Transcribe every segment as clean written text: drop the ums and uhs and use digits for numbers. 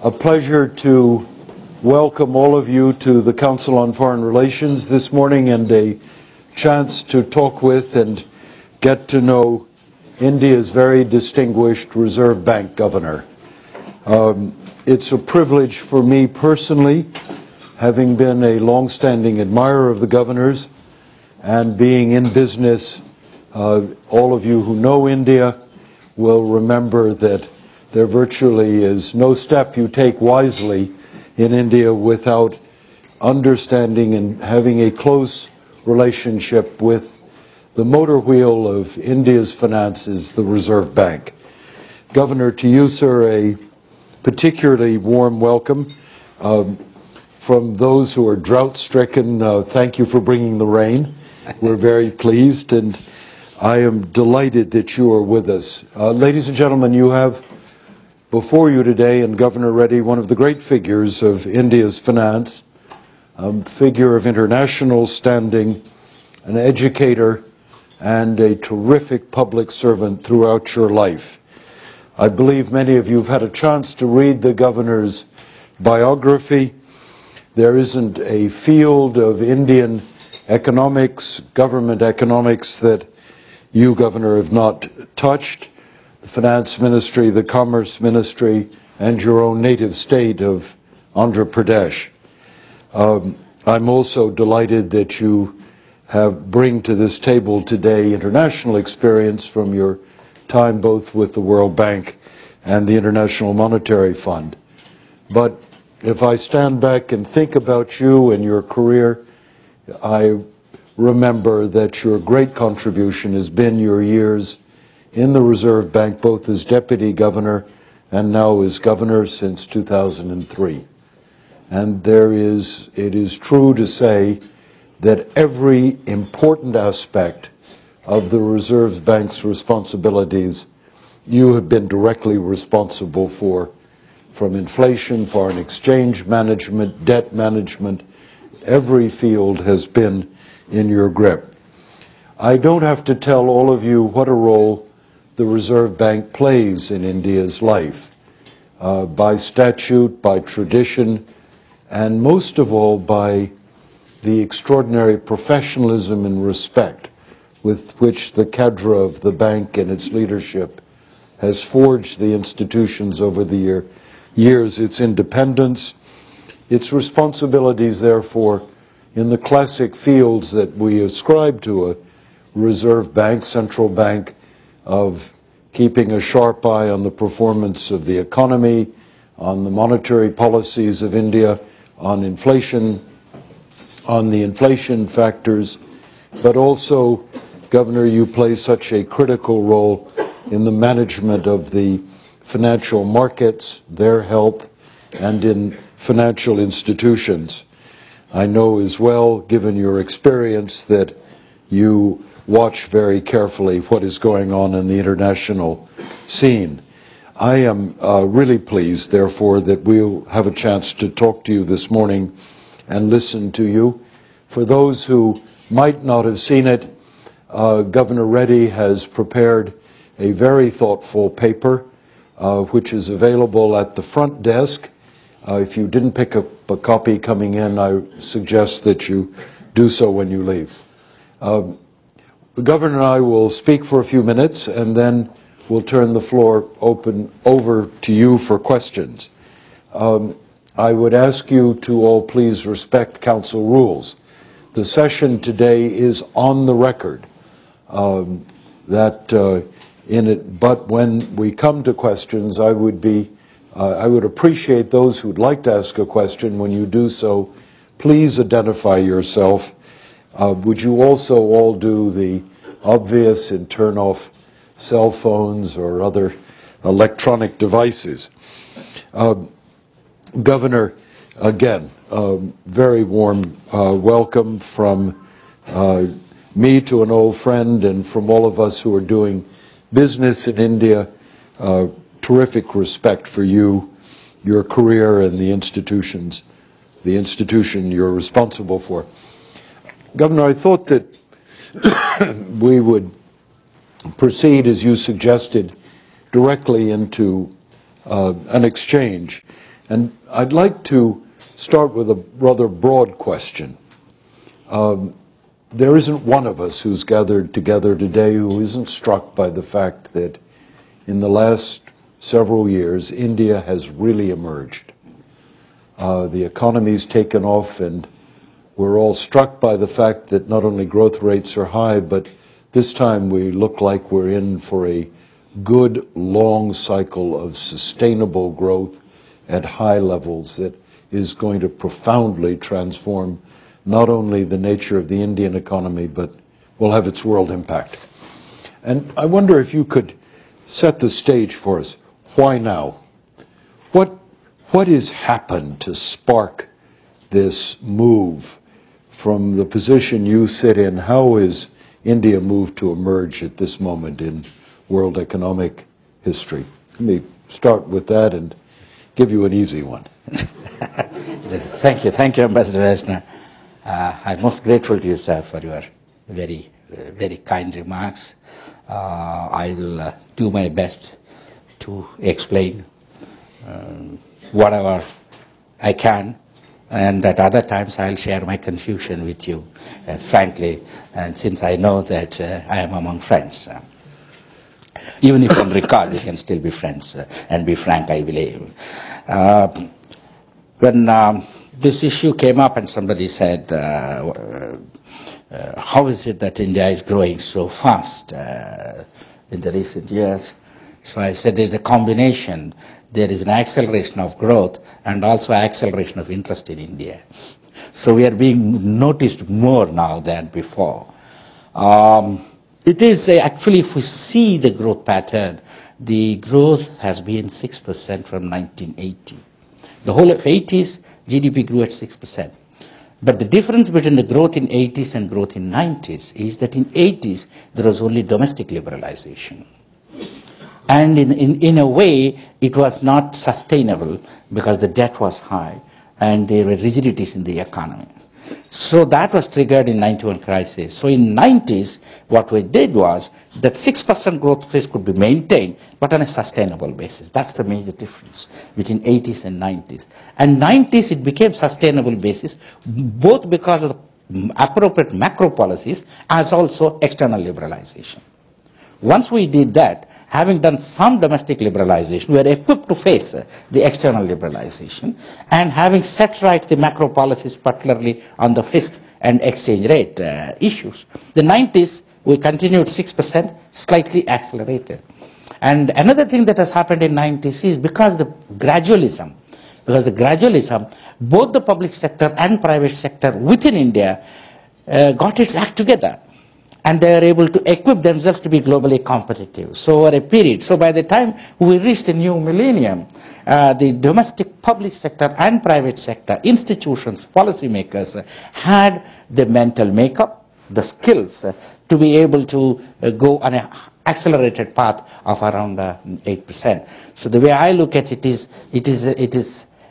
A pleasure to welcome all of you to the Council on Foreign Relations this morning, and a chance to talk with and get to know India's very distinguished Reserve Bank Governor. It's a privilege for me personally, having been a long-standing admirer of the Governor's and being in business. All of you who know India will remember that there virtually is no step you take wisely in India without understanding and having a close relationship with the motor wheel of India's finances, the Reserve Bank. Governor, to you, sir, a particularly warm welcome. From those who are drought-stricken, thank you for bringing the rain. We're very pleased, and I am delighted that you are with us. Ladies and gentlemen, you have before you today, and Governor Reddy, one of the great figures of India's finance, a figure of international standing, an educator, and a terrific public servant throughout your life. I believe many of you have had a chance to read the Governor's biography. There isn't a field of Indian economics, government economics, that you, Governor, have not touched. The Finance Ministry, the Commerce Ministry, and your own native state of Andhra Pradesh. I'm also delighted that you bring to this table today international experience from your time both with the World Bank and the International Monetary Fund. But if I stand back and think about you and your career, I remember that your great contribution has been your years in the Reserve Bank, both as Deputy Governor and now as Governor since 2003. And it is true to say that every important aspect of the Reserve Bank's responsibilities you have been directly responsible for, from inflation, foreign exchange management, debt management. Every field has been in your grip. I don't have to tell all of you what a role the Reserve Bank plays in India's life, by statute, by tradition, and most of all by the extraordinary professionalism and respect with which the cadre of the bank and its leadership has forged the institutions over the years, its independence, its responsibilities, therefore, in the classic fields that we ascribe to a Reserve Bank, central bank, of keeping a sharp eye on the performance of the economy, on the monetary policies of India, on inflation, on the inflation factors, but also, Governor, you play such a critical role in the management of the financial markets, their health, and in financial institutions. I know as well, given your experience, that you watch very carefully what is going on in the international scene. I am really pleased, therefore, that we'll have a chance to talk to you this morning and listen to you. For those who might not have seen it, Governor Reddy has prepared a very thoughtful paper, which is available at the front desk. If you didn't pick up a copy coming in, I suggest that you do so when you leave. The Governor and I will speak for a few minutes, and then we'll turn the floor over to you for questions. I would ask you to all please respect Council rules. The session today is on the record. But when we come to questions, I would appreciate those who'd like to ask a question. When you do so, please identify yourself. Would you also all do the obvious and turn off cell phones or other electronic devices? Governor, again, very warm welcome from me to an old friend and from all of us who are doing business in India. Terrific respect for you, your career, and the institution you're responsible for. Governor, I thought that we would proceed, as you suggested, directly into an exchange. And I'd like to start with a rather broad question. There isn't one of us who's gathered together today who isn't struck by the fact that in the last several years, India has really emerged. The economy's taken off, and we're all struck by the fact that not only growth rates are high, but this time we look like we're in for a good, long cycle of sustainable growth at high levels that is going to profoundly transform not only the nature of the Indian economy, but will have its world impact. And I wonder if you could set the stage for us. Why now? What has happened to spark this move from the position you sit in? How is India moved to emerge at this moment in world economic history? Let me start with that and give you an easy one. Thank you, Ambassador Esner. I'm most grateful to you, sir, for your very kind remarks. I will do my best to explain whatever I can, and at other times I'll share my confusion with you, frankly, and since I know that I am among friends. Even if on record, we can still be friends and be frank, I believe. When this issue came up and somebody said, how is it that India is growing so fast in the recent years? So I said there's a combination. There is an acceleration of growth and also acceleration of interest in India. So we are being noticed more now than before. It is actually, if we see the growth pattern, the growth has been 6% from 1980. The whole of 80s, GDP grew at 6%. But the difference between the growth in 80s and growth in 90s is that in 80s, there was only domestic liberalization. And in a way, it was not sustainable because the debt was high and there were rigidities in the economy. So that was triggered in 91 crisis. So in 90s, what we did was that 6% growth rate could be maintained, but on a sustainable basis. That's the major difference between 80s and 90s. And 90s, it became sustainable basis, both because of the appropriate macro policies as also external liberalization. Once we did that, having done some domestic liberalization, we are equipped to face the external liberalization, and having set right the macro policies, particularly on the fisc and exchange rate issues. The 90s, we continued 6%, slightly accelerated. And another thing that has happened in 90s is because the gradualism, both the public sector and private sector within India got its act together. And they are able to equip themselves to be globally competitive. So over a period, so by the time we reach the new millennium, the domestic public sector and private sector, institutions, policymakers had the mental makeup, the skills to be able to go on an accelerated path of around 8%. So the way I look at it is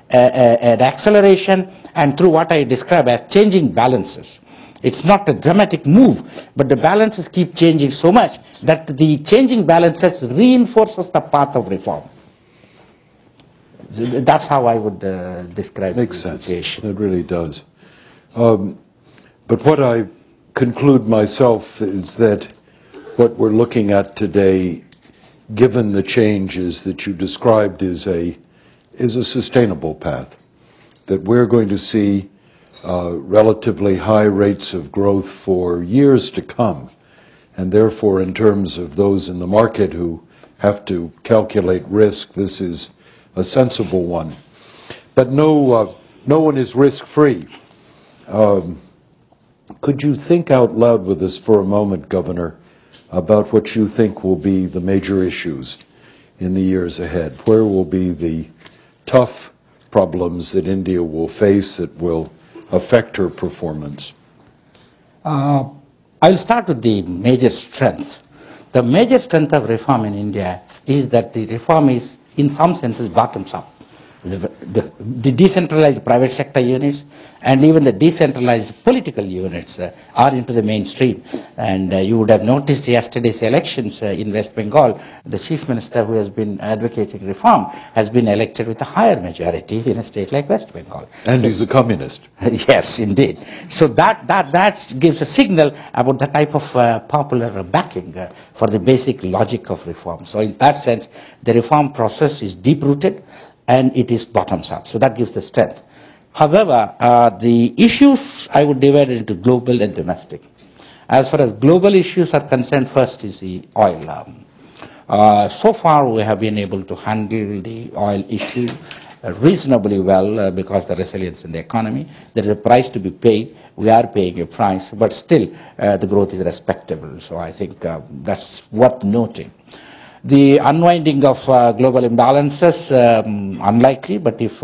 an acceleration, and through what I describe as changing balances. It's not a dramatic move, but the balances keep changing so much that the changing balances reinforces the path of reform. That's how I would describe the situation. It really does. But what I conclude myself is that what we're looking at today, given the changes that you described, is a sustainable path. That we're going to see relatively high rates of growth for years to come, and therefore in terms of those in the market who have to calculate risk, this is a sensible one. But no one is risk-free. Could you think out loud with us for a moment, Governor, about what you think will be the major issues in the years ahead? Where will be the tough problems that India will face that will affect her performance? I'll start with the major strength. The major strength of reform in India is that the reform is, in some senses, bottoms up. the decentralized private sector units and even the decentralized political units are into the mainstream. And you would have noticed yesterday's elections in West Bengal, the chief minister who has been advocating reform has been elected with a higher majority in a state like West Bengal. And he's a communist. Yes, indeed. So that gives a signal about the type of popular backing for the basic logic of reform. So in that sense, the reform process is deep-rooted and it is bottoms up. So that gives the strength. However, the issues I would divide into global and domestic. As far as global issues are concerned, first is the oil. So far we have been able to handle the oil issue reasonably well because the resilience in the economy. There is a price to be paid. We are paying a price, but still the growth is respectable. So I think that's worth noting. The unwinding of global imbalances, unlikely, but if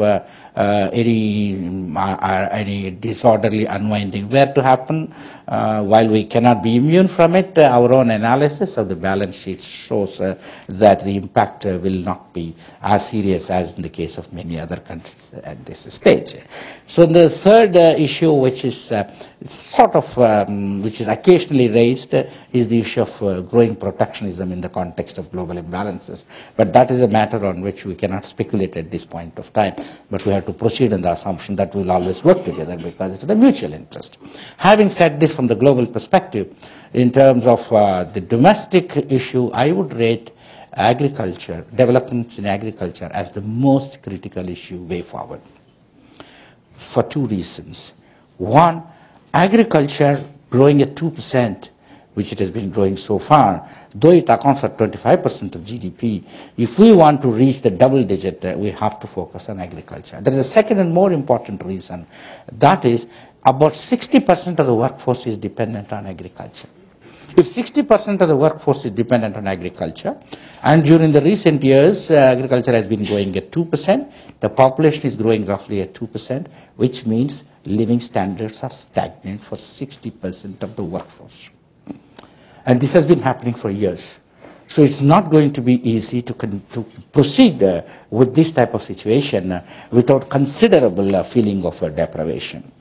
any disorderly unwinding were to happen, while we cannot be immune from it, our own analysis of the balance sheet shows that the impact will not be as serious as in the case of many other countries at this stage. So the third issue, which is which is occasionally raised, is the issue of growing protectionism in the context of global imbalances. But that is a matter on which we cannot speculate at this point of time. But we have to proceed on the assumption that we will always work together because it's the mutual interest. Having said this from the global perspective, in terms of the domestic issue, I would rate agriculture, developments in agriculture as the most critical issue way forward for two reasons. One, agriculture growing at 2%, which it has been growing so far, though it accounts for 25% of GDP, if we want to reach the double digit, we have to focus on agriculture. There is a second and more important reason. That is, about 60% of the workforce is dependent on agriculture. If 60% of the workforce is dependent on agriculture, and during the recent years, agriculture has been growing at 2%, the population is growing roughly at 2%, which means living standards are stagnant for 60% of the workforce. And this has been happening for years. So it's not going to be easy to proceed with this type of situation without considerable feeling of deprivation.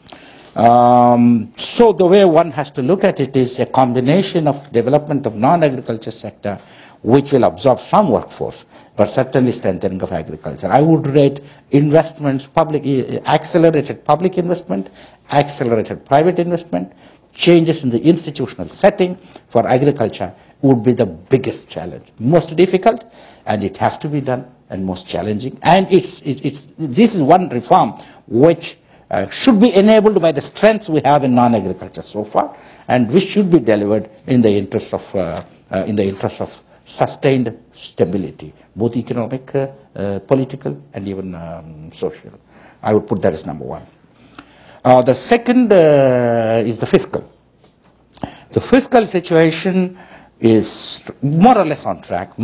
So the way one has to look at it is a combination of development of non-agriculture sector, which will absorb some workforce, but certainly strengthening of agriculture. I would rate investments, accelerated public investment, accelerated private investment, changes in the institutional setting for agriculture would be the biggest challenge. Most difficult, and it has to be done, and most challenging. And this is one reform which should be enabled by the strengths we have in non-agriculture so far, and which should be delivered in the interest of sustained stability, both economic, political, and even social. I would put that as number one. The second is the fiscal. The fiscal situation is more or less on track,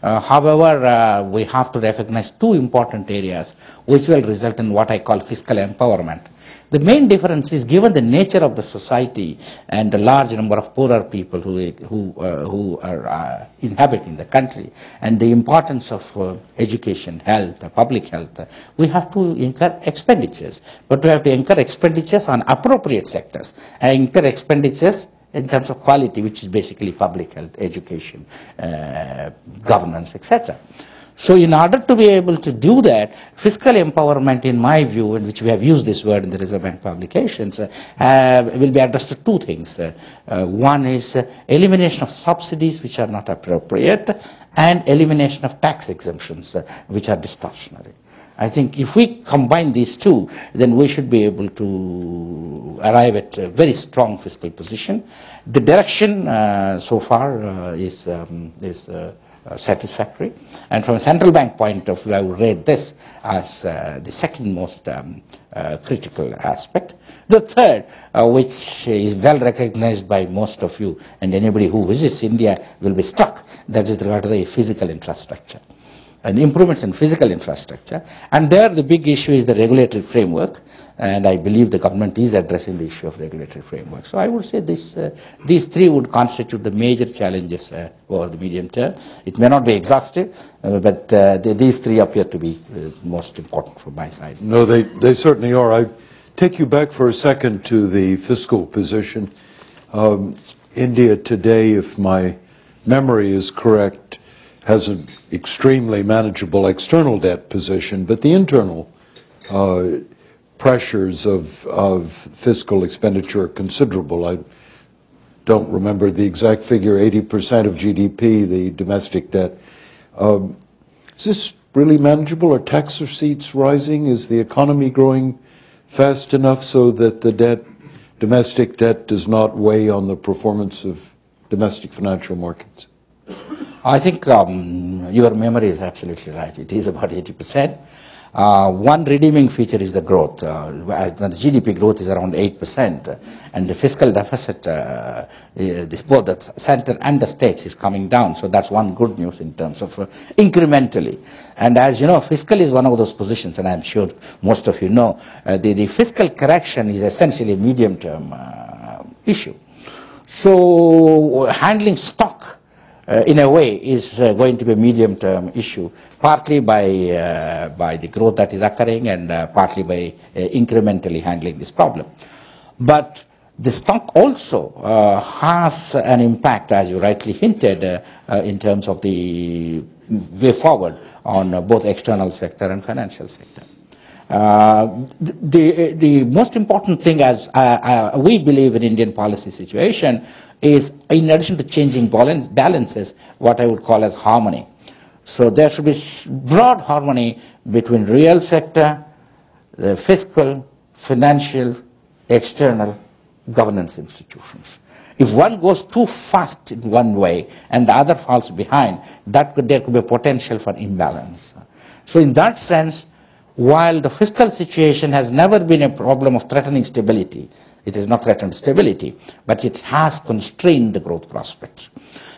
however, we have to recognize two important areas which will result in what I call fiscal empowerment. The main difference is, given the nature of the society and the large number of poorer people who are inhabiting the country, and the importance of education, health, public health, we have to incur expenditures. But we have to incur expenditures on appropriate sectors, and incur expenditures in terms of quality, which is basically public health, education, governance, etc. So in order to be able to do that, fiscal empowerment, in my view, in which we have used this word in the Reserve Bank publications, will be addressed to two things. One is elimination of subsidies which are not appropriate, and elimination of tax exemptions which are distortionary. I think if we combine these two, then we should be able to arrive at a very strong fiscal position. The direction so far is satisfactory, and from a central bank point of view, I would rate this as the second most critical aspect. The third, which is well recognized by most of you, and anybody who visits India will be struck, that is regard to the physical infrastructure. and improvements in physical infrastructure. And there the big issue is the regulatory framework. And I believe the government is addressing the issue of regulatory framework. So I would say these three would constitute the major challenges over the medium term. It may not be exhaustive, but these three appear to be most important from my side. No, they certainly are. I take you back for a second to the fiscal position. India today, if my memory is correct, has an extremely manageable external debt position, but the internal pressures of fiscal expenditure are considerable. I don't remember the exact figure, 80% of GDP, the domestic debt. Is this really manageable? Are tax receipts rising? Is the economy growing fast enough so that the domestic debt does not weigh on the performance of domestic financial markets? I think your memory is absolutely right. It is about 80%. One redeeming feature is the growth. The GDP growth is around 8%, and the fiscal deficit, both the center and the states, is coming down. So that's one good news in terms of incrementally. And as you know, fiscal is one of those positions, and I'm sure most of you know, the fiscal correction is essentially a medium-term issue. So handling stock, in a way, is going to be a medium-term issue, partly by the growth that is occurring and partly by incrementally handling this problem. But the stock also has an impact, as you rightly hinted, in terms of the way forward on both external sector and financial sector. The most important thing, as we believe in Indian policy situation, is in addition to changing balances, what I would call as harmony. So there should be broad harmony between real sector, the fiscal, financial, external governance institutions. If one goes too fast in one way and the other falls behind, there could be a potential for imbalance. So in that sense, while the fiscal situation has never been a problem of threatening stability, it has not threatened stability, but it has constrained the growth prospects.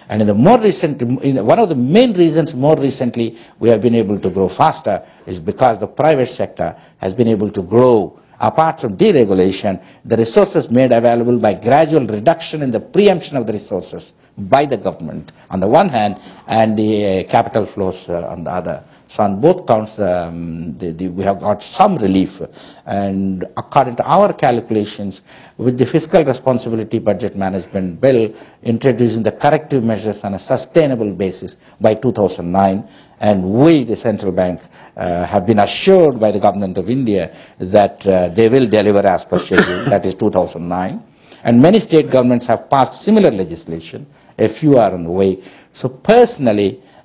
And in the more recent, one of the main reasons more recently we have been able to grow faster is because the private sector has been able to grow. Apart from deregulation, the resources made available by gradual reduction in the preemption of the resources by the government on the one hand, and the capital flows on the other. So on both counts, we have got some relief. And according to our calculations, with the Fiscal Responsibility Budget Management Bill introducing the corrective measures on a sustainable basis by 2009, and we, the central bank, have been assured by the government of India that they will deliver as per schedule, that is 2009. And many state governments have passed similar legislation. A few are on the way. So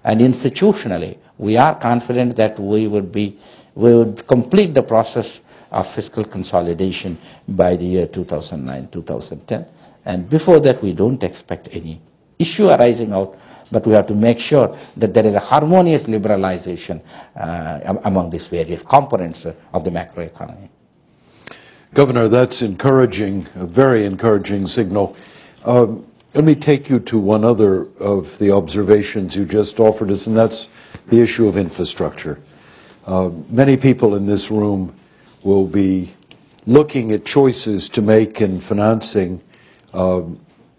and institutionally, we are confident that we would complete the process of fiscal consolidation by the year 2009-2010. And before that, we don't expect any issue arising out, but we have to make sure that there is a harmonious liberalization among these various components of the macroeconomy. Governor, that's encouraging, a very encouraging signal. Let me take you to one other of the observations you just offered us, and that's the issue of infrastructure. Many people in this room will be looking at choices to make in financing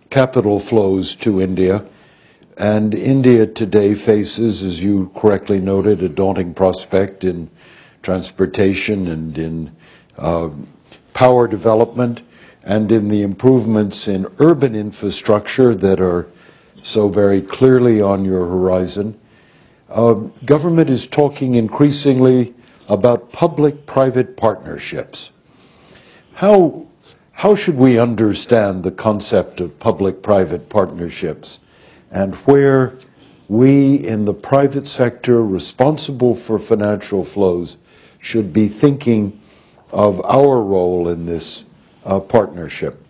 capital flows to India. And India today faces, as you correctly noted, a daunting prospect in transportation and in power development and in the improvements in urban infrastructure that are so very clearly on your horizon. Government is talking increasingly about public-private partnerships. How should we understand the concept of public-private partnerships, and where we in the private sector responsible for financial flows should be thinking of our role in this partnership?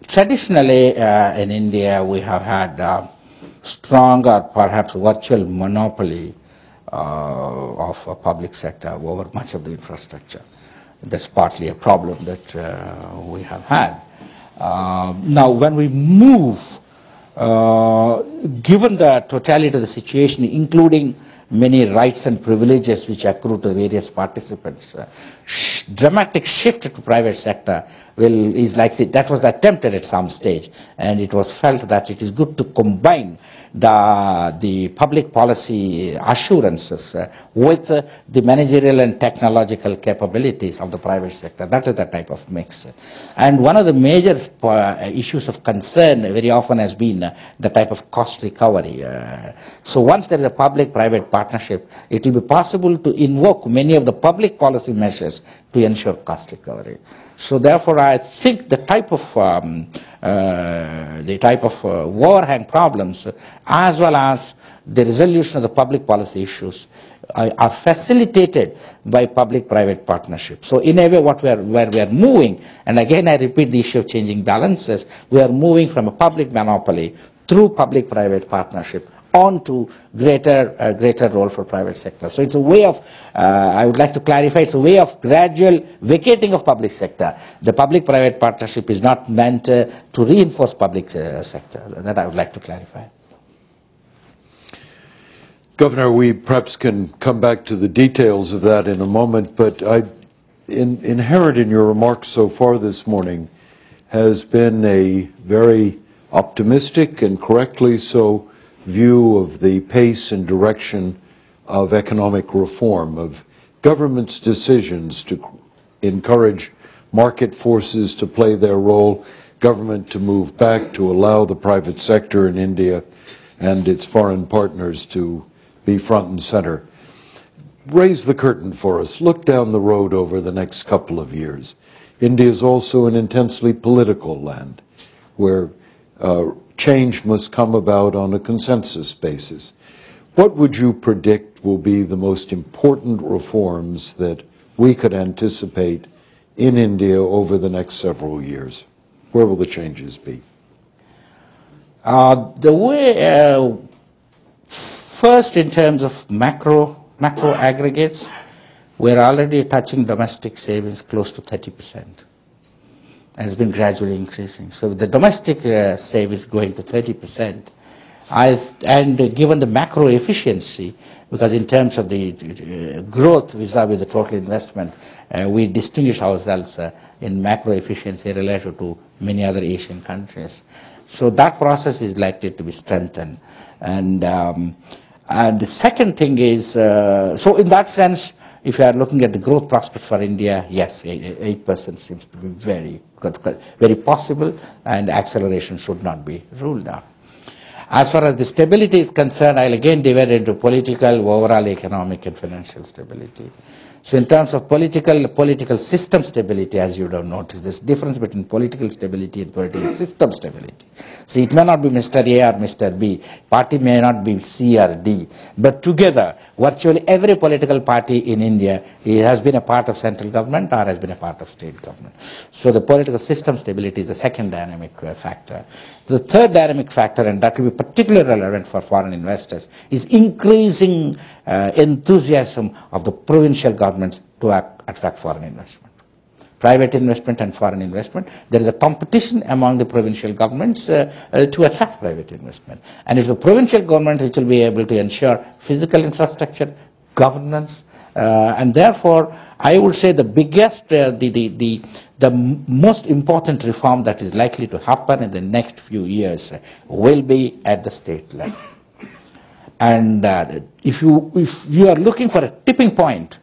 Traditionally in India, we have had strong or perhaps virtual monopoly of a public sector over much of the infrastructure. That's partly a problem that we have had. Now, when we move given the totality of the situation, including many rights and privileges which accrue to various participants, dramatic shift to private sector is likely. That was attempted at some stage, and it was felt that it is good to combine the public policy assurances with the managerial and technological capabilities of the private sector. That is the type of mix. And one of the major issues of concern very often has been the type of cost recovery. So once there is a public-private partnership, it will be possible to invoke many of the public policy measures to ensure cost recovery. So therefore, I think the type of overhang problems, as well as the resolution of the public policy issues, are facilitated by public-private partnership. So in a way, where we are moving, and again I repeat the issue of changing balances, we are moving from a public monopoly through public-private partnership on to greater role for private sector. So it's a way of, I would like to clarify, it's a way of gradual vacating of public sector. The public-private partnership is not meant to reinforce public sector. That I would like to clarify. Governor, we perhaps can come back to the details of that in a moment, but inherent in your remarks so far this morning has been a very optimistic and correctly so view of the pace and direction of economic reform, of government's decisions to encourage market forces to play their role, government to move back, to allow the private sector in India and its foreign partners to be front and center. Raise the curtain for us. Look down the road over the next couple of years. India is also an intensely political land where change must come about on a consensus basis. What would you predict will be the most important reforms that we could anticipate in India over the next several years? Where will the changes be? The way, first in terms of macro aggregates, we're already touching domestic savings close to 30%. And it's been gradually increasing. So the domestic savings going to 30%. And given the macro efficiency, because in terms of the growth vis-a-vis the total investment, we distinguish ourselves in macro efficiency relative to many other Asian countries. So that process is likely to be strengthened. And the second thing is, so in that sense, if you are looking at the growth prospect for India, yes, 8% seems to be very possible, and acceleration should not be ruled out. As far as the stability is concerned, I'll again divide into political, overall economic and financial stability. So in terms of political system stability, as you would have noticed, there's difference between political stability and political system stability. See, it may not be Mr. A or Mr. B, party may not be C or D, but together, virtually every political party in India has been a part of central government or has been a part of state government. So the political system stability is the second dynamic factor. The third dynamic factor, and that will be particularly relevant for foreign investors, is increasing enthusiasm of the provincial governments to attract foreign investment. Private investment and foreign investment, there is a competition among the provincial governments to attract private investment. And it's the provincial government which will be able to ensure physical infrastructure, governance, and therefore I would say the biggest, the most important reform that is likely to happen in the next few years will be at the state level. And if you are looking for a tipping point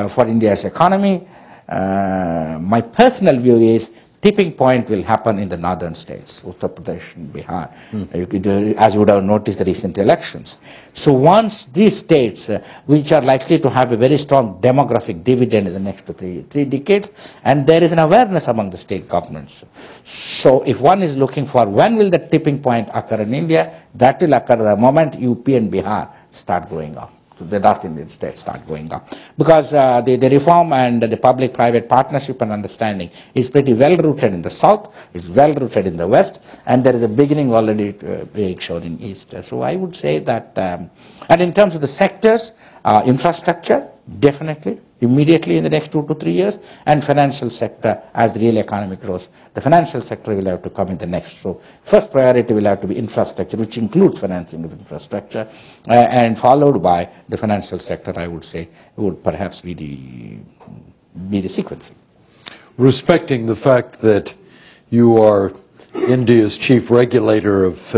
for India's economy, my personal view is tipping point will happen in the northern states, Uttar Pradesh and Bihar, as you would have noticed the recent elections. So once these states, which are likely to have a very strong demographic dividend in the next three decades, and there is an awareness among the state governments. So if one is looking for when will the tipping point occur in India, that will occur the moment UP and Bihar start growing up. So the North Indian states start going up. Because the reform and the public-private partnership and understanding is pretty well rooted in the South, it's well rooted in the West, and there is a beginning already being shown in East. So I would say that, and in terms of the sectors, infrastructure, definitely. immediately in the next 2 to 3 years, and financial sector as the real economy grows. The financial sector will have to come in the next. So first priority will have to be infrastructure, which includes financing of infrastructure, and followed by the financial sector, I would say, would perhaps be the sequencing. Respecting the fact that you are India's chief regulator of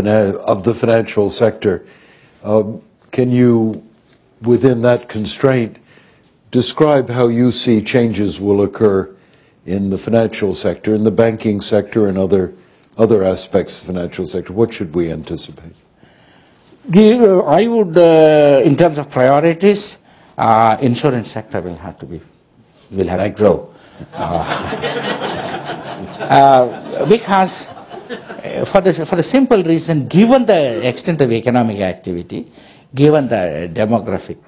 the financial sector, can you, within that constraint, describe how you see changes will occur in the financial sector, in the banking sector, and other aspects of the financial sector? What should we anticipate? I would, in terms of priorities, insurance sector will have to grow. Because for the simple reason, given the extent of economic activity, given the demographic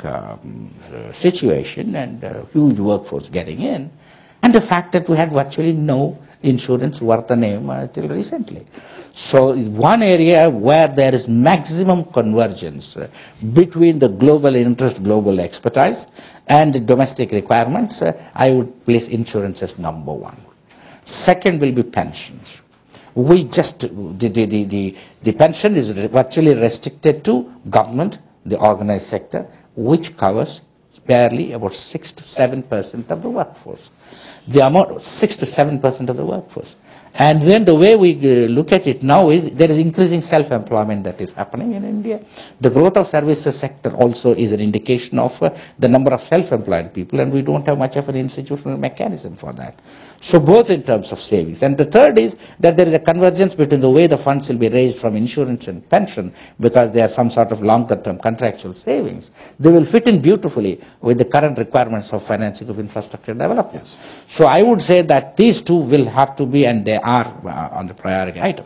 situation and huge workforce getting in, and the fact that we had virtually no insurance worth a name till recently. So one area where there is maximum convergence between the global interest, global expertise, and domestic requirements, I would place insurance as number one. Second will be pensions. We just, the pension is virtually restricted to government, the organized sector, which covers barely about 6 to 7% of the workforce. The amount, 6 to 7% of the workforce. And then the way we look at it now is there is increasing self-employment that is happening in India. The growth of services sector also is an indication of the number of self-employed people, and we don't have much of an institutional mechanism for that. So both in terms of savings. And the third is that there is a convergence between the way the funds will be raised from insurance and pension, because they are some sort of longer-term contractual savings. They will fit in beautifully with the current requirements of financing of infrastructure development. Yes. So I would say that these two will have to be, and they are on the priority item.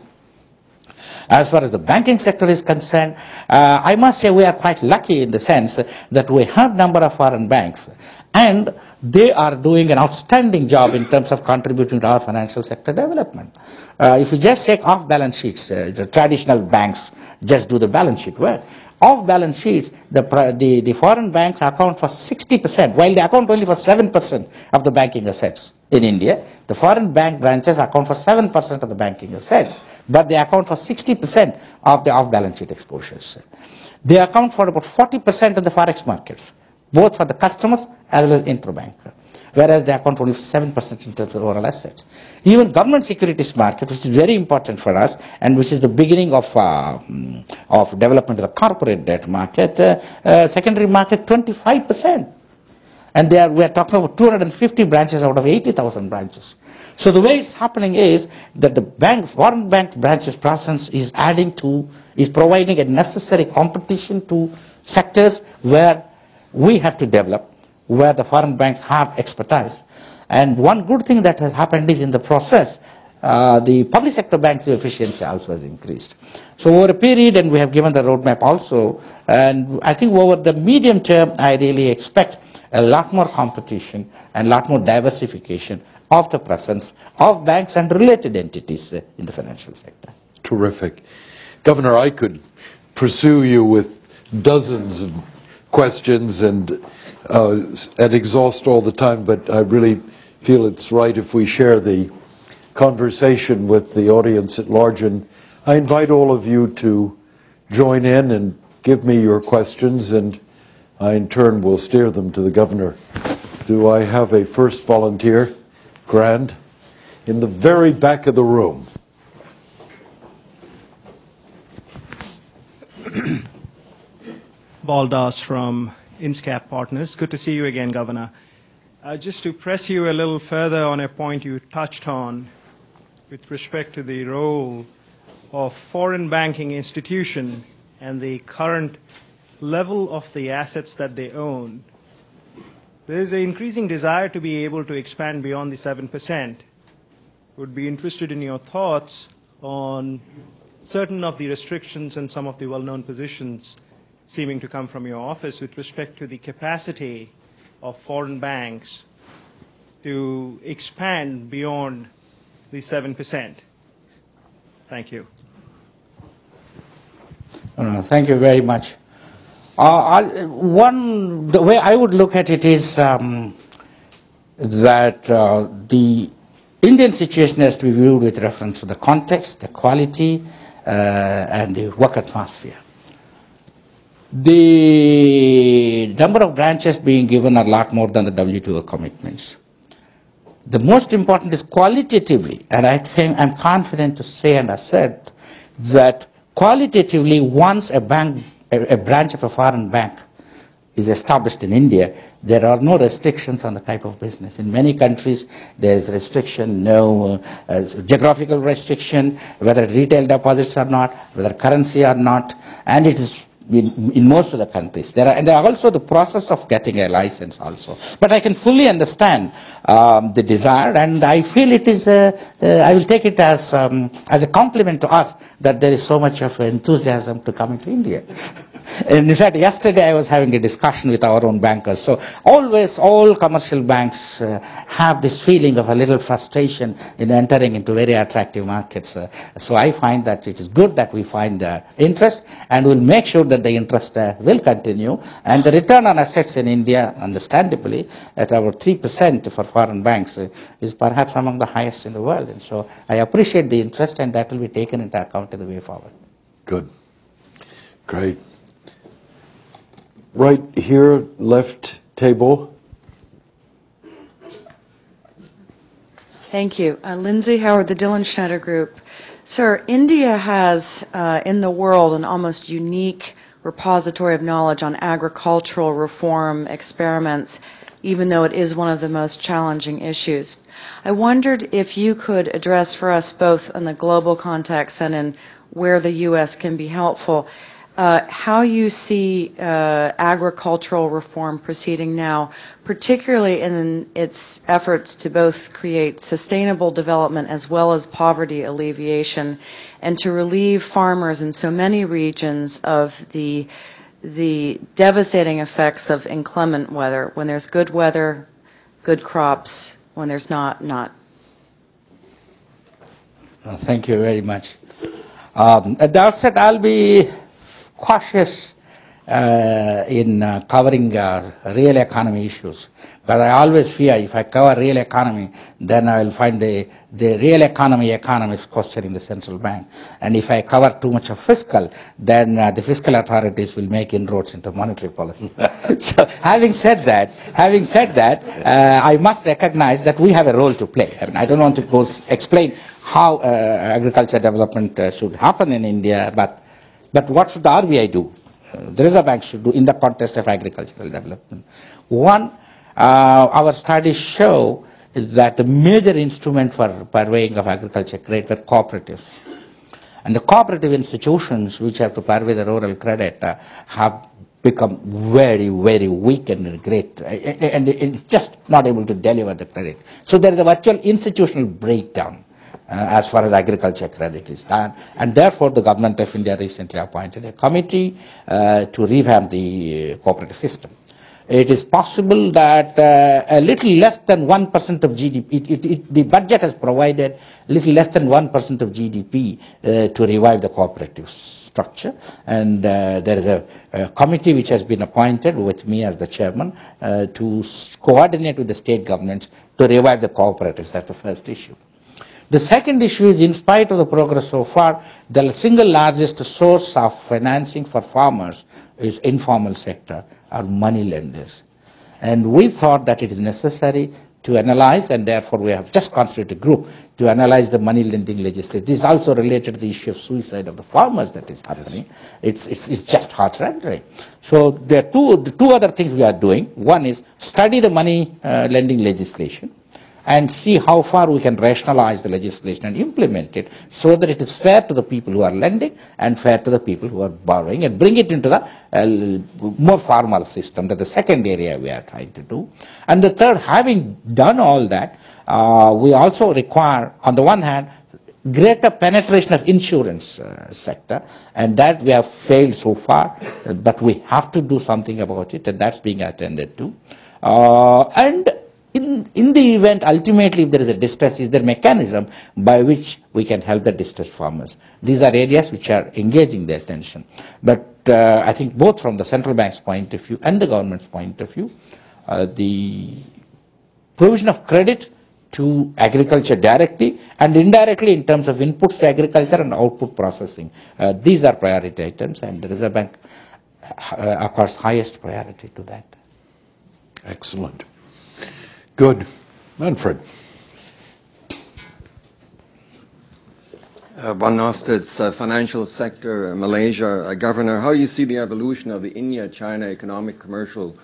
As far as the banking sector is concerned, I must say we are quite lucky in the sense that we have a number of foreign banks, and they are doing an outstanding job in terms of contributing to our financial sector development. If you just take off balance sheets, the traditional banks just do the balance sheet work. Off balance sheets, the foreign banks account for 60%, while they account only for 7% of the banking assets in India. The foreign bank branches account for 7% of the banking assets, but they account for 60% of the off balance sheet exposures. They account for about 40% of the forex markets, both for the customers as well as interbank, whereas they account only for 7% in terms of overall assets. Even government securities market, which is very important for us, and which is the beginning of development of the corporate debt market, secondary market 25%. And we are talking about 250 branches out of 80,000 branches. So the way it's happening is that the foreign bank branches presence is providing a necessary competition to sectors where we have to develop, where the foreign banks have expertise. And one good thing that has happened is in the process, the public sector banks' efficiency also has increased. So over a period, and we have given the roadmap also, and I think over the medium term, I really expect a lot more competition and a lot more diversification of the presence of banks and related entities in the financial sector. Terrific. Governor, I could pursue you with dozens of questions and exhaust all the time, but I really feel it's right if we share the conversation with the audience at large. And I invite all of you to join in and give me your questions, and I in turn will steer them to the Governor. Do I have a first volunteer? Grand. In the very back of the room. Baldas from INSCAP Partners. Good to see you again, Governor. Just to press you a little further on a point you touched on with respect to the role of foreign banking institution and the current level of the assets that they own. There is an increasing desire to be able to expand beyond the 7%. Would be interested in your thoughts on certain of the restrictions and some of the well-known positions seeming to come from your office with respect to the capacity of foreign banks to expand beyond the 7%. Thank you. Thank you very much. The way I would look at it is that the Indian situation has to be viewed with reference to the context, the quality, and the work atmosphere. The number of branches being given are a lot more than the WTO commitments. The most important is qualitatively, and I think I'm confident to say and assert that qualitatively once a branch of a foreign bank is established in India, there are no restrictions on the type of business. In many countries, there is restriction, no geographical restriction, whether retail deposits or not, whether currency or not, and it is in most of the countries. And there are also the process of getting a license also. But I can fully understand the desire, and I feel it is, I will take it as a compliment to us that there is so much of enthusiasm to come into India. And in fact, yesterday I was having a discussion with our own bankers. So always all commercial banks have this feeling of a little frustration in entering into very attractive markets. So I find that it is good that we find interest, and we'll make sure that the interest will continue. And the return on assets in India, understandably, at about 3% for foreign banks is perhaps among the highest in the world. And so I appreciate the interest, and that will be taken into account in the way forward. Good. Great. Right here, left table. Thank you. Lindsay Howard, the Dylan Schneider Group. Sir, India has in the world an almost unique repository of knowledge on agricultural reform experiments, even though it is one of the most challenging issues. I wondered if you could address for us both in the global context and in where the U.S. can be helpful, how you see agricultural reform proceeding now, particularly in its efforts to both create sustainable development as well as poverty alleviation, and to relieve farmers in so many regions of the devastating effects of inclement weather. When there's good weather, good crops. When there's not. Well, thank you very much. At the outset, I'll be cautious in covering real economy issues. But I always fear if I cover real economy, then I will find the real economists questioning the central bank. And if I cover too much of fiscal, then the fiscal authorities will make inroads into monetary policy. So having said that, I must recognize that we have a role to play. I mean, I don't want to go explain how agriculture development should happen in India, but what should the RBI do? The Reserve Bank should do in the context of agricultural development. One, our studies show that the major instrument for purveying of agriculture credit were cooperatives. And the cooperative institutions which have to purvey the rural credit have become very, very weak and great, and it's just not able to deliver the credit. So there is a virtual institutional breakdown as far as agriculture credit is done, and therefore the government of India recently appointed a committee to revamp the cooperative system. It is possible that a little less than 1% of GDP, the budget has provided a little less than 1% of GDP to revive the cooperative structure, and there is a committee which has been appointed with me as the chairman to coordinate with the state governments to revive the cooperatives. That's the first issue. The second issue is, in spite of the progress so far, the single largest source of financing for farmers is informal sector, or money lenders. And we thought that it is necessary to analyze, and therefore we have just constituted a group to analyze the money lending legislation. This is also related to the issue of suicide of the farmers that is happening. Yes. It's just heart-rending. So there are two other things we are doing. One is study the money lending legislation and see how far we can rationalize the legislation and implement it so that it is fair to the people who are lending and fair to the people who are borrowing, and bring it into the more formal system. That's the second area we are trying to do. And the third, having done all that, we also require, on the one hand, greater penetration of insurance sector, and that we have failed so far, but we have to do something about it, and that's being attended to. And in the event, ultimately, if there is a distress, is there a mechanism by which we can help the distressed farmers? These are areas which are engaging their attention. But I think both from the central bank's point of view and the government's point of view, the provision of credit to agriculture directly and indirectly in terms of inputs to agriculture and output processing. These are priority items, and the Reserve Bank accords highest priority to that. Excellent. Good. Manfred. One asked its financial sector, Malaysia. Governor, how do you see the evolution of the India-China economic commercial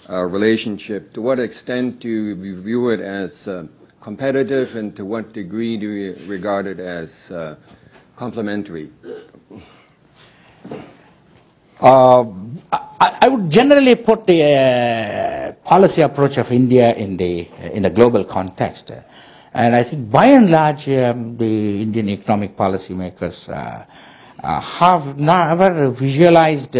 relationship? To what extent do you view it as competitive, and to what degree do you regard it as complementary? I would generally put the policy approach of India in the global context. And I think by and large, the Indian economic policymakers have never visualized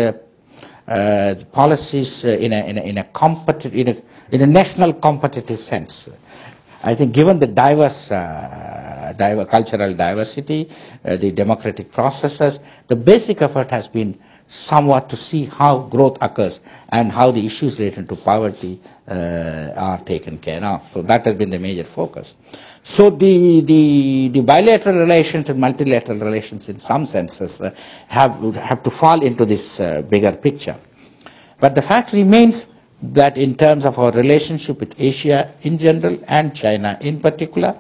policies in a national competitive sense. I think given the diverse cultural diversity, the democratic processes, the basic effort has been somewhat to see how growth occurs and how the issues related to poverty are taken care of. So that has been the major focus. So the bilateral relations and multilateral relations in some senses have to fall into this bigger picture. But the fact remains that in terms of our relationship with Asia in general and China in particular,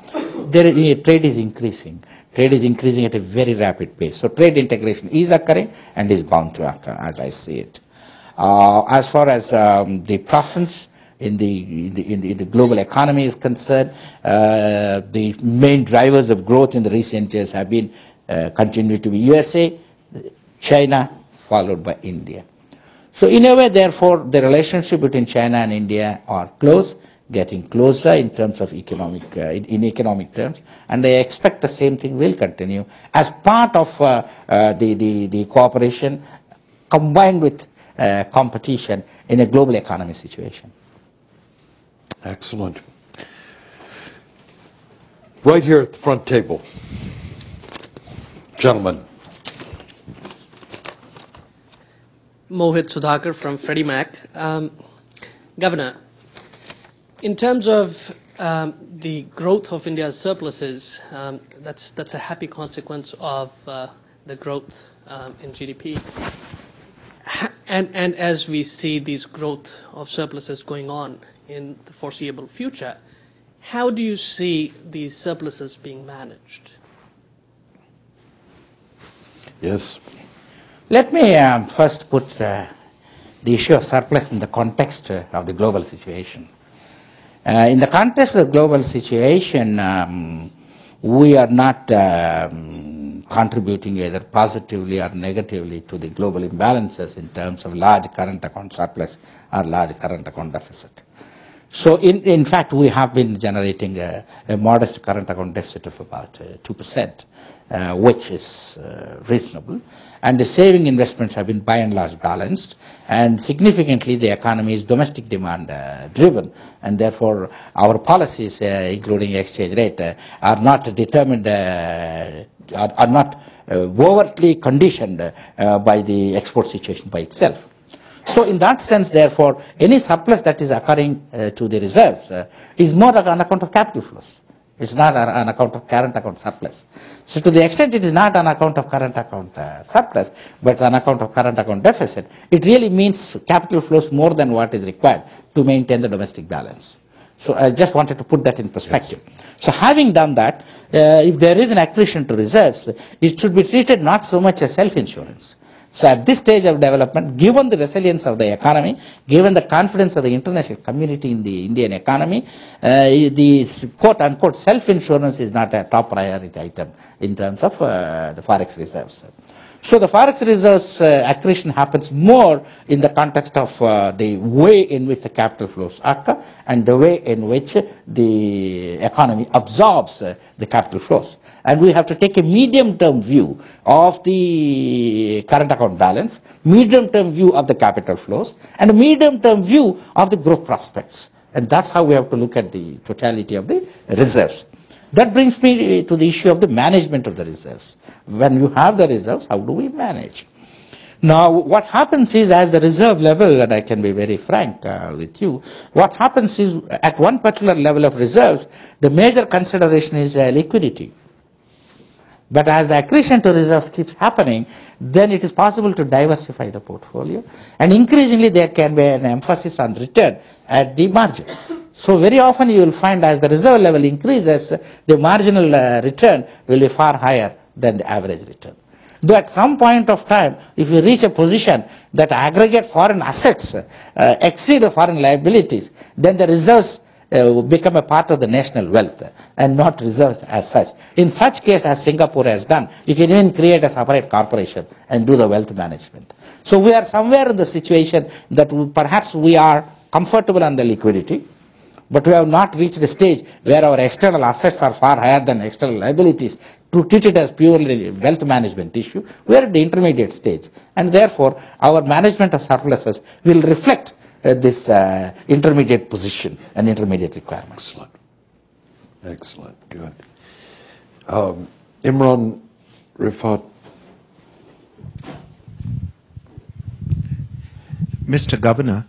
trade is increasing. Trade is increasing at a very rapid pace. So trade integration is occurring and is bound to occur, as I see it. As far as the presence in the global economy is concerned, the main drivers of growth in the recent years have been continue to be USA, China, followed by India. So in a way, therefore, the relationship between China and India are close, getting closer in terms of economic, in economic terms, and I expect the same thing will continue as part of the cooperation combined with competition in a global economy situation. Excellent. Right here at the front table. Gentlemen. Mohit Sudhakar from Freddie Mac. Governor, in terms of the growth of India's surpluses, that's a happy consequence of the growth in GDP. And as we see these growth of surpluses going on in the foreseeable future, how do you see these surpluses being managed? Yes. Let me first put the issue of surplus in the context of the global situation. In the context of the global situation, we are not contributing either positively or negatively to the global imbalances in terms of large current account surplus or large current account deficit. So in fact, we have been generating a modest current account deficit of about 2%, which is reasonable. And the saving investments have been by and large balanced, and significantly the economy is domestic demand driven, and therefore our policies, including exchange rate, are not determined, are not overtly conditioned by the export situation by itself. So in that sense, therefore, any surplus that is occurring to the reserves is more on account of capital flows. It's not on account of current account surplus. So to the extent it is not on account of current account surplus, but on account of current account deficit, it really means capital flows more than what is required to maintain the domestic balance. So I just wanted to put that in perspective. Yes. So having done that, if there is an accretion to reserves, it should be treated not so much as self-insurance. So at this stage of development, given the resilience of the economy, given the confidence of the international community in the Indian economy, the quote-unquote self-insurance is not a top priority item in terms of the forex reserves. So the forex reserves accretion happens more in the context of the way in which the capital flows occur and the way in which the economy absorbs the capital flows. And we have to take a medium-term view of the current account balance, medium-term view of the capital flows, and a medium-term view of the growth prospects. And that's how we have to look at the totality of the reserves. That brings me to the issue of the management of the reserves. When you have the reserves, how do we manage? Now, what happens is, as the reserve level, and I can be very frank with you, what happens is, at one particular level of reserves, the major consideration is liquidity. But as the accretion to reserves keeps happening, then it is possible to diversify the portfolio. And increasingly, there can be an emphasis on return at the margin. So very often you will find as the reserve level increases, the marginal return will be far higher than the average return. Though at some point of time, if you reach a position that aggregate foreign assets exceed the foreign liabilities, then the reserves become a part of the national wealth and not reserves as such. In such case, as Singapore has done, you can even create a separate corporation and do the wealth management. So we are somewhere in the situation that perhaps we are comfortable on the liquidity, but we have not reached a stage where our external assets are far higher than external liabilities to treat it as purely wealth management issue. We are at the intermediate stage, and therefore our management of surpluses will reflect this intermediate position and intermediate requirements. Excellent. Excellent. Good. Imran Rifat. Mr. Governor,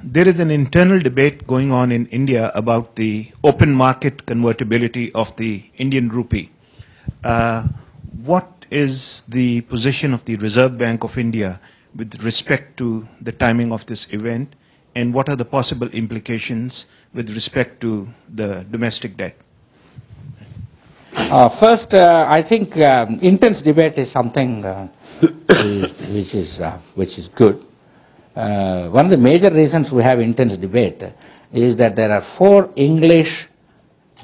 there is an internal debate going on in India about the open market convertibility of the Indian rupee. What is the position of the Reserve Bank of India with respect to the timing of this event, and what are the possible implications with respect to the domestic debt? First, I think intense debate is something which is good. One of the major reasons we have intense debate is that there are 4 English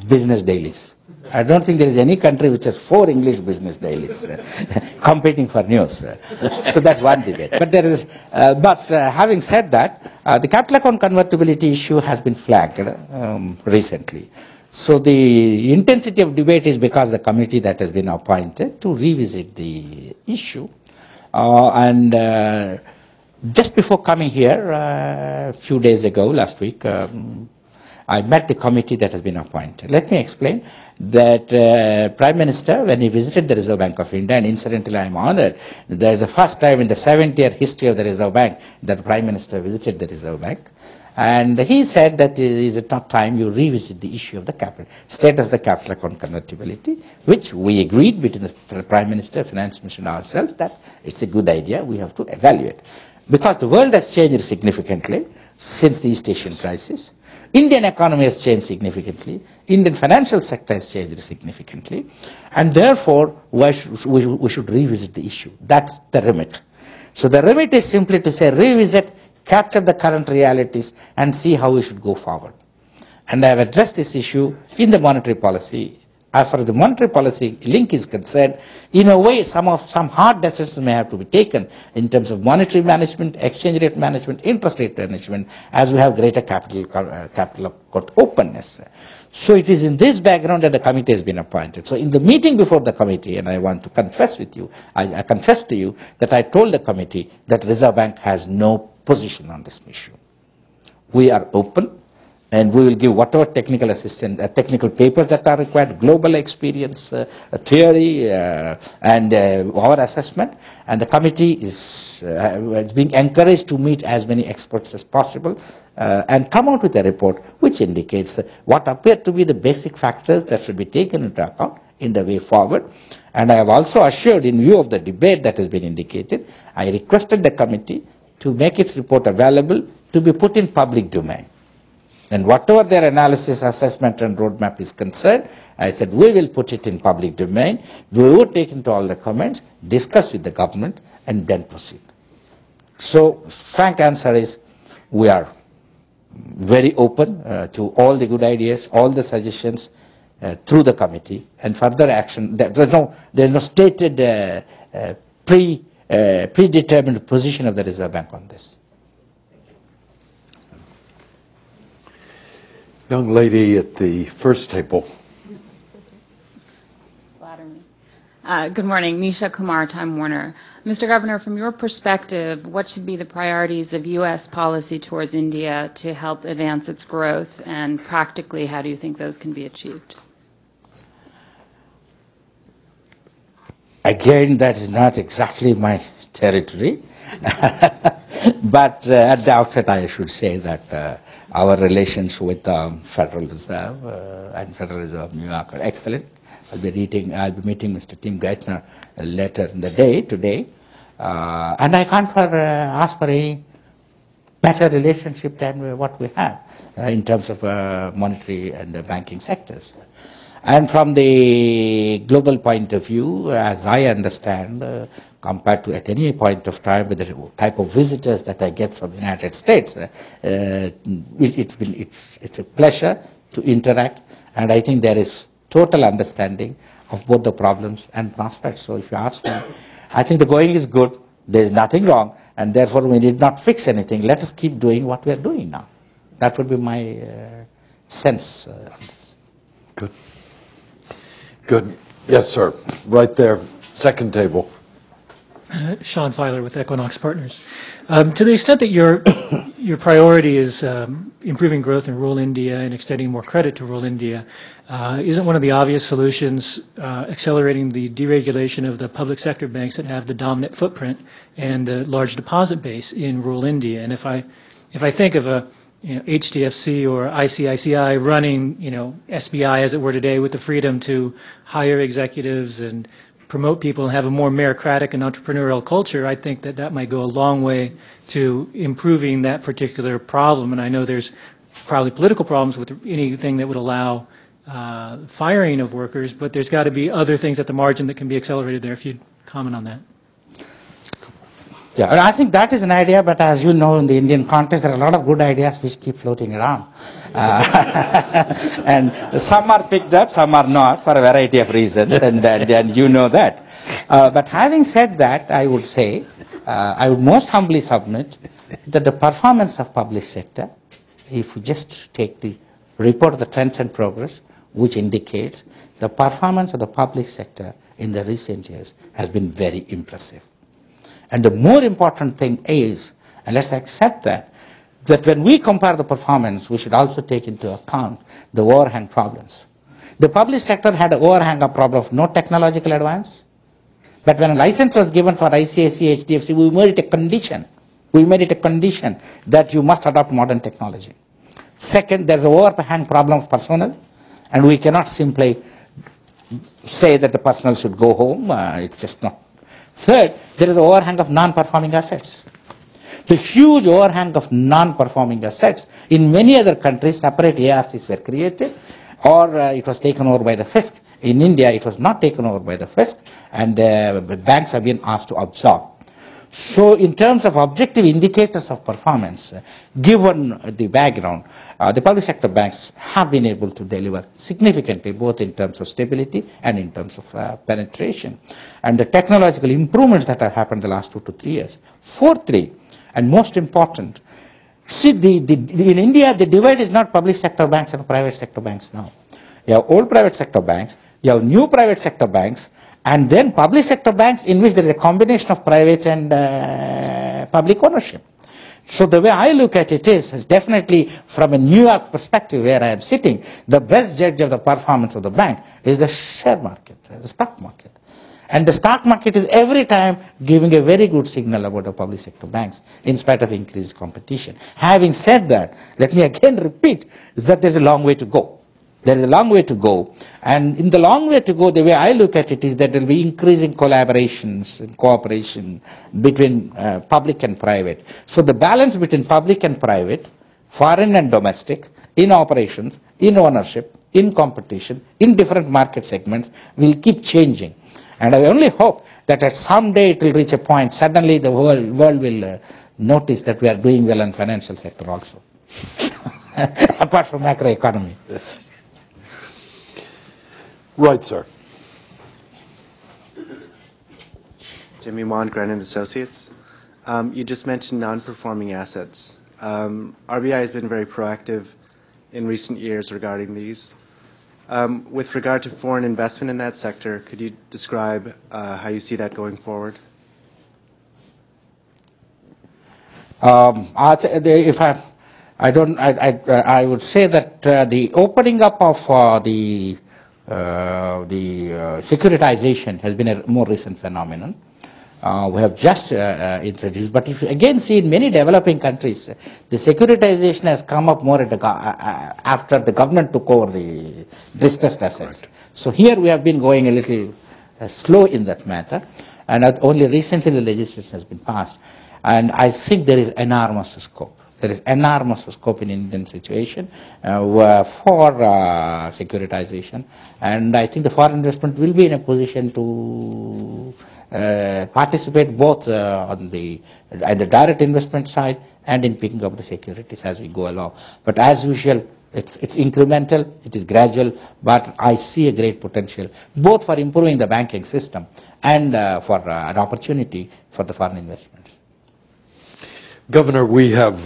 business dailies. I don't think there is any country which has 4 English business dailies competing for news. So that's one debate. But there is, having said that, the capital account convertibility issue has been flagged recently. So the intensity of debate is because the committee that has been appointed to revisit the issue. Just before coming here, a few days ago, last week, I met the committee that has been appointed. Let me explain that Prime Minister, when he visited the Reserve Bank of India, and incidentally I am honored that the first time in the 70-year history of the Reserve Bank that the Prime Minister visited the Reserve Bank, and he said that it is not time you revisit the issue of the capital, status of the capital account convertibility, which we agreed between the Prime Minister, Finance Minister and ourselves that it's a good idea, we have to evaluate. Because the world has changed significantly since the East Asian crisis. Indian economy has changed significantly. Indian financial sector has changed significantly. And therefore, we should revisit the issue. That's the remit. So the remit is simply to say revisit, capture the current realities, and see how we should go forward. And I have addressed this issue in the monetary policy. As far as the monetary policy link is concerned, in a way, some hard decisions may have to be taken in terms of monetary management, exchange rate management, interest rate management, as we have greater capital account openness. So it is in this background that the committee has been appointed. So in the meeting before the committee, and I want to confess with you, I confess to you that I told the committee that Reserve Bank has no position on this issue. We are open. And we will give whatever technical assistance, technical papers that are required, global experience, theory, and our assessment. And the committee is being encouraged to meet as many experts as possible and come out with a report which indicates what appear to be the basic factors that should be taken into account in the way forward. And I have also assured, in view of the debate that has been indicated, I requested the committee to make its report available to be put in public domain. And whatever their analysis, assessment and roadmap is concerned, I said we will put it in public domain. We will take into all the comments, discuss with the government, and then proceed. So, frank answer is we are very open to all the good ideas, all the suggestions through the committee, and further action. There is no stated predetermined position of the Reserve Bank on this. Young lady at the first table. Good morning. Nisha Kumar, Time Warner. Mr. Governor, from your perspective, what should be the priorities of U.S. policy towards India to help advance its growth, and practically, how do you think those can be achieved? Again, that is not exactly my territory. But at the outset, I should say that our relations with the Federal Reserve and Federal Reserve of New York are excellent. I'll be meeting Mr. Tim Geithner later in the day today, and I can't ask for a better relationship than what we have in terms of monetary and banking sectors. And from the global point of view, as I understand, compared to at any point of time with the type of visitors that I get from the United States, it's a pleasure to interact, and I think there is total understanding of both the problems and prospects. So if you ask me, I think the going is good, there is nothing wrong, and therefore we need not fix anything. Let us keep doing what we are doing now. That would be my sense on this. Good. Good. Yes, sir. Right there, second table. Sean Filer with Equinox Partners. To the extent that your priority is improving growth in rural India and extending more credit to rural India, isn't one of the obvious solutions accelerating the deregulation of the public sector banks that have the dominant footprint and the large deposit base in rural India? And if I think of a HDFC or ICICI running, SBI as it were today, with the freedom to hire executives and promote people and have a more meritocratic and entrepreneurial culture, I think that might go a long way to improving that particular problem. And I know there's probably political problems with anything that would allow firing of workers, but there's got to be other things at the margin that can be accelerated there. If you'd comment on that. Yeah, I think that is an idea, but as you know, in the Indian context, there are a lot of good ideas which keep floating around. And some are picked up, some are not, for a variety of reasons, and you know that. But having said that, I would say, I would most humbly submit that the performance of public sector, if you just take the report of the Trends and Progress, which indicates the performance of the public sector in the recent years has been very impressive. And the more important thing is, and let's accept that when we compare the performance, we should also take into account the overhang problems. The public sector had an overhang of problem of no technological advance. But when a license was given for ICICI, HDFC, we made it a condition. We made it a condition that you must adopt modern technology. Second, there's an overhang problem of personnel, and we cannot simply say that the personnel should go home. It's just not. Third, there is the overhang of non-performing assets. The huge overhang of non-performing assets. In many other countries, separate ARCs were created, or it was taken over by the FISC. In India, it was not taken over by the FISC, and the banks have been asked to absorb. So in terms of objective indicators of performance, given the background, the public sector banks have been able to deliver significantly, both in terms of stability and in terms of penetration. And the technological improvements that have happened the last 2 to 3 years. Fourthly, and most important, see, in India, the divide is not public sector banks and private sector banks now. You have old private sector banks, you have new private sector banks, and then public sector banks in which there is a combination of private and public ownership. So the way I look at it is definitely from a New York perspective where I am sitting, the best judge of the performance of the bank is the share market, the stock market. And the stock market is every time giving a very good signal about the public sector banks in spite of increased competition. Having said that, let me again repeat that there is a long way to go. There is a long way to go, and in the long way to go, the way I look at it is that there will be increasing collaborations and cooperation between public and private. So the balance between public and private, foreign and domestic, in operations, in ownership, in competition, in different market segments will keep changing. And I only hope that at some day it will reach a point, suddenly the world will notice that we are doing well in financial sector also, apart from macroeconomy. Right, sir. Jimmy Wan, Granite Associates. You just mentioned non-performing assets. RBI has been very proactive in recent years regarding these. With regard to foreign investment in that sector, could you describe how you see that going forward? I would say that the opening up of the securitization has been a more recent phenomenon. We have just introduced, but if you again see in many developing countries, the securitization has come up more at after the government took over the distressed assets. Right. So here we have been going a little slow in that matter, and only recently the legislation has been passed. And I think there is enormous scope. There is enormous scope in Indian situation for securitization, and I think the foreign investment will be in a position to participate both on the direct investment side and in picking up the securities as we go along. But as usual, it's incremental, it is gradual, but I see a great potential both for improving the banking system and for an opportunity for the foreign investment. Governor, we have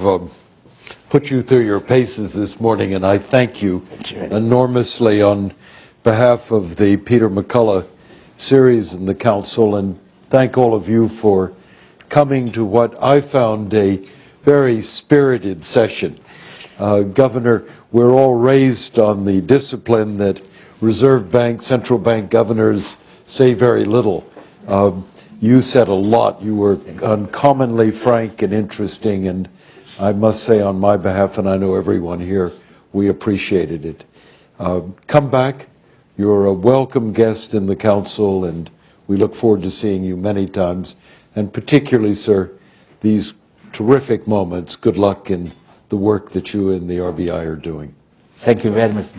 put you through your paces this morning, and I thank you enormously on behalf of the Peter McCullough series and the Council, and thank all of you for coming to what I found a very spirited session. Governor, we're all raised on the discipline that Reserve Bank, central bank governors say very little. You said a lot. You were uncommonly frank and interesting, and I must say on my behalf, and I know everyone here, we appreciated it. Come back. You're a welcome guest in the Council, and we look forward to seeing you many times. And particularly, sir, these terrific moments. Good luck in the work that you and the RBI are doing. Thank you very much.